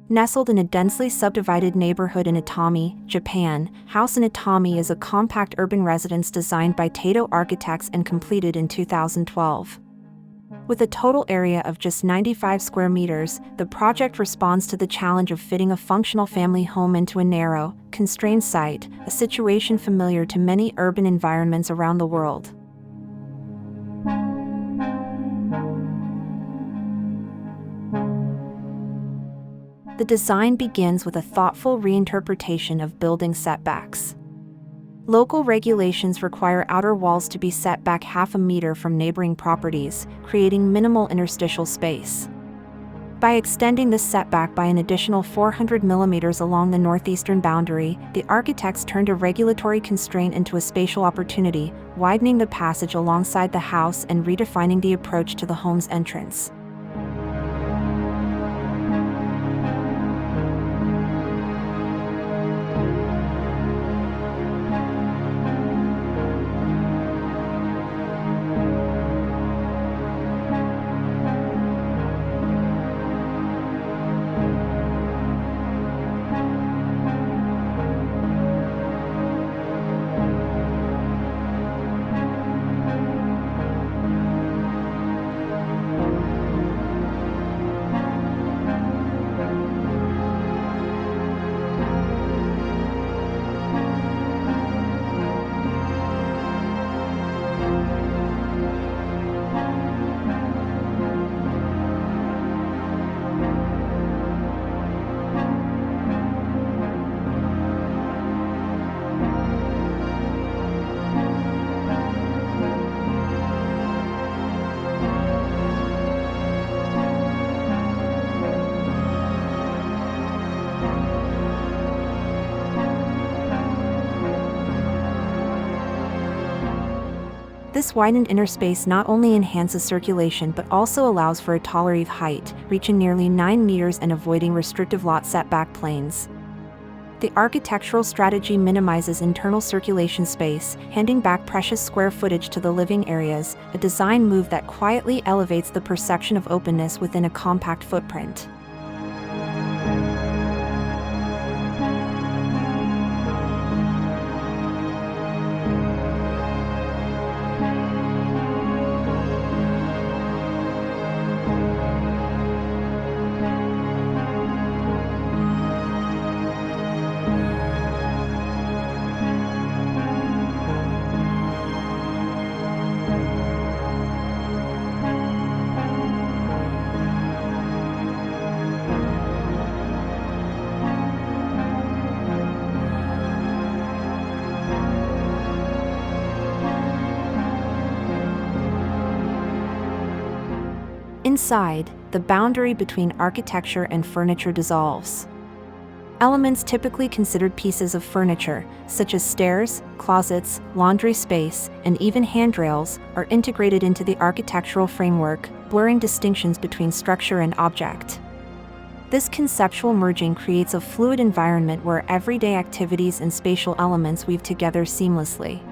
Nestled in a densely subdivided neighborhood in Itami, Japan, House in Itami is a compact urban residence designed by Tato Architects and completed in 2012. With a total area of just 95 square meters, the project responds to the challenge of fitting a functional family home into a narrow, constrained site, a situation familiar to many urban environments around the world. The design begins with a thoughtful reinterpretation of building setbacks. Local regulations require outer walls to be set back half a meter from neighboring properties, creating minimal interstitial space. By extending this setback by an additional 400 millimeters along the northeastern boundary, the architects turned a regulatory constraint into a spatial opportunity, widening the passage alongside the house and redefining the approach to the home's entrance. This widened inner space not only enhances circulation but also allows for a taller eve height, reaching nearly 9 meters and avoiding restrictive lot setback planes. The architectural strategy minimizes internal circulation space, handing back precious square footage to the living areas, a design move that quietly elevates the perception of openness within a compact footprint. Inside, the boundary between architecture and furniture dissolves. Elements typically considered pieces of furniture, such as stairs, closets, laundry space, and even handrails, are integrated into the architectural framework, blurring distinctions between structure and object. This conceptual merging creates a fluid environment where everyday activities and spatial elements weave together seamlessly.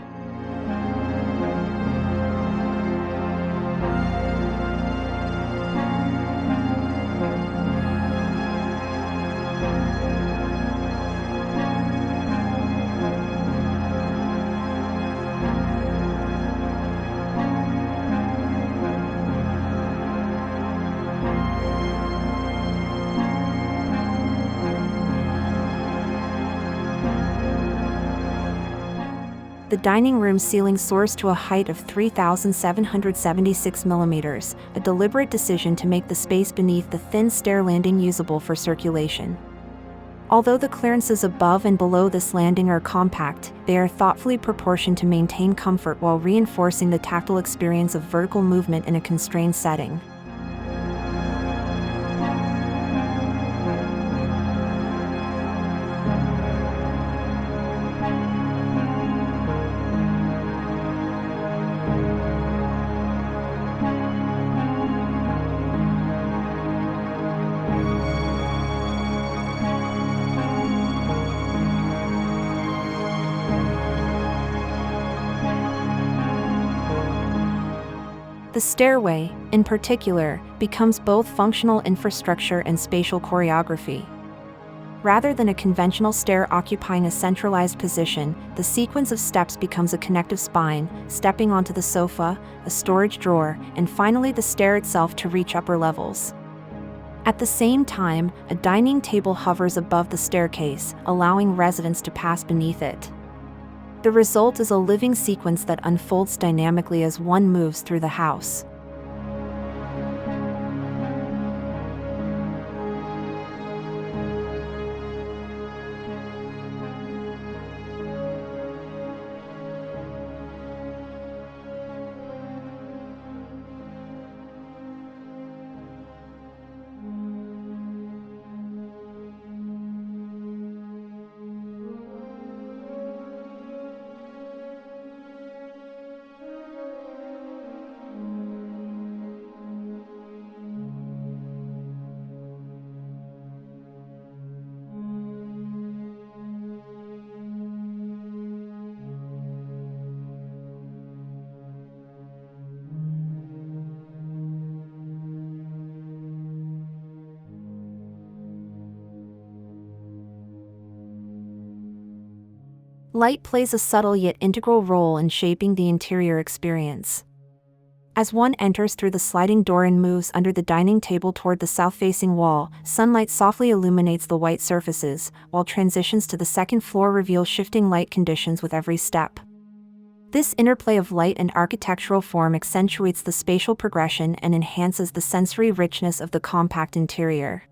The dining room ceiling soars to a height of 3,776 millimeters, a deliberate decision to make the space beneath the thin stair landing usable for circulation. Although the clearances above and below this landing are compact, they are thoughtfully proportioned to maintain comfort while reinforcing the tactile experience of vertical movement in a constrained setting. The stairway, in particular, becomes both functional infrastructure and spatial choreography. Rather than a conventional stair occupying a centralized position, the sequence of steps becomes a connective spine, stepping onto the sofa, a storage drawer, and finally the stair itself to reach upper levels. At the same time, a dining table hovers above the staircase, allowing residents to pass beneath it. The result is a living sequence that unfolds dynamically as one moves through the house. Light plays a subtle yet integral role in shaping the interior experience. As one enters through the sliding door and moves under the dining table toward the south-facing wall, sunlight softly illuminates the white surfaces, while transitions to the second floor reveal shifting light conditions with every step. This interplay of light and architectural form accentuates the spatial progression and enhances the sensory richness of the compact interior.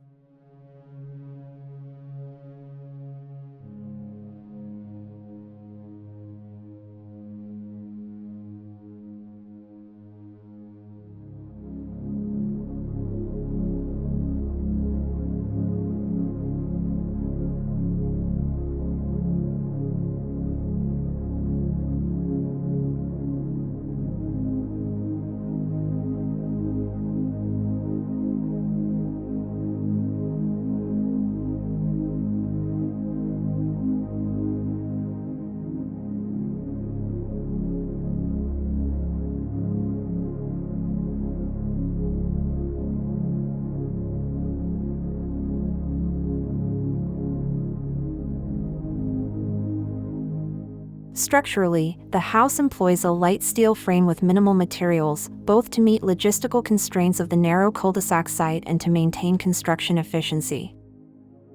Structurally, the house employs a light steel frame with minimal materials, both to meet logistical constraints of the narrow cul-de-sac site and to maintain construction efficiency.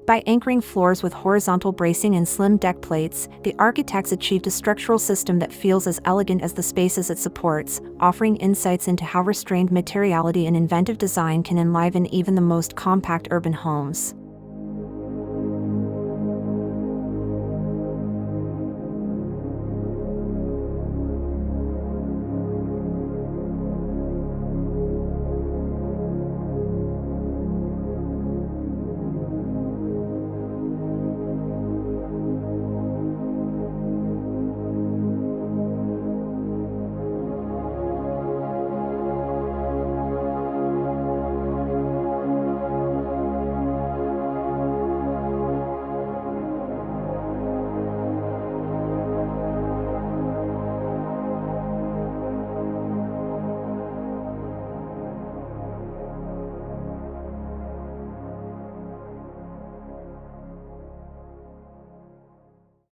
By anchoring floors with horizontal bracing and slim deck plates, the architects achieved a structural system that feels as elegant as the spaces it supports, offering insights into how restrained materiality and inventive design can enliven even the most compact urban homes.